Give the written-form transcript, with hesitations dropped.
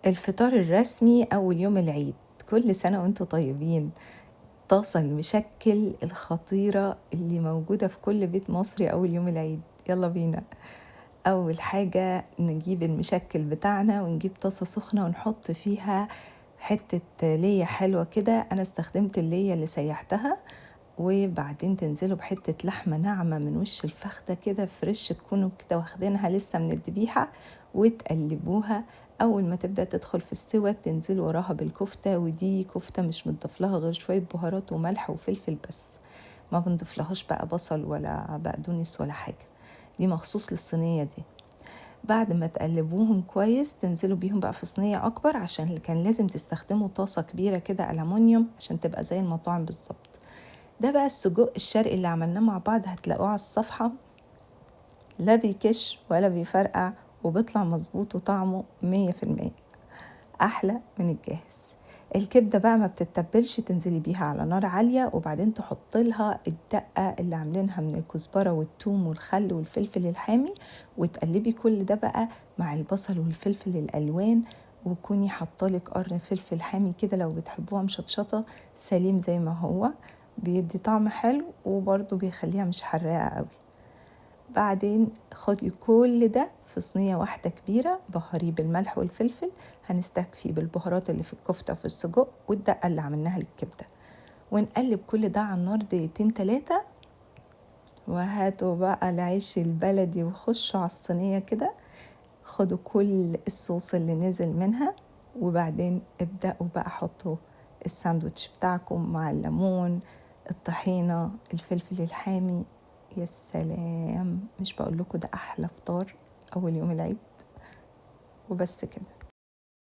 الفطار الرسمي أول يوم العيد، كل سنة وانتم طيبين. الطاسة المشكل الخطيرة اللي موجودة في كل بيت مصري أول يوم العيد. يلا بينا. أول حاجة نجيب المشكل بتاعنا ونجيب طاسة سخنة ونحط فيها حتة ليا حلوة كده. أنا استخدمت الليا اللي سيحتها، وبعدين تنزلوا بحتة لحمة ناعمة من وش الفخدة كده فريش، تكونوا كده واخدينها لسه من الذبيحة، وتقلبوها. أول ما تبدأ تدخل في السوى تنزل وراها بالكفتة، ودي كفتة مش متضاف لها غير شوية بهارات وملح وفلفل بس، ما بنضيف لهاش بقى بصل ولا بقدونس ولا حاجة، دي مخصوص للصينية دي. بعد ما تقلبوهم كويس تنزلوا بيهم بقى في صينية أكبر، عشان كان لازم تستخدموا طاسة كبيرة كده ألمونيوم عشان تبقى زي المطاعم بالظبط. ده بقى السجق الشرقي اللي عملناه مع بعض، هتلاقوه على الصفحة، لا بيكش ولا بيفرقع، وبيطلع مظبوط وطعمه 100% أحلى من الجاهز. الكبدة بقى ما بتتبلش، تنزلي بيها على نار عالية، وبعدين تحط لها الدقة اللي عاملينها من الكزبرة والثوم والخل والفلفل الحامي، وتقلبي كل ده بقى مع البصل والفلفل الألوان، وكوني حطالك قرن فلفل حامي كده لو بتحبوها مشطشطة، سليم زي ما هو، بيدي طعم حلو وبرضه بيخليها مش حراقة قوي. بعدين خدي كل ده في صينية واحدة كبيرة، بهريه بالملح والفلفل، هنستكفي بالبهارات اللي في الكفتة وفي السجق والدقة اللي عملناها للكبدة، ونقلب كل ده على النار 2-3 دقايق. وهاتوا بقى العيش البلدي وخشوا على الصينية كده، خدوا كل الصوص اللي نزل منها، وبعدين ابدأوا بقى حطوا الساندوتش بتاعكم مع الليمون، الطحينة، الفلفل الحامي. يا سلام، مش بقول لكم ده أحلى فطار أول يوم العيد؟ وبس كده.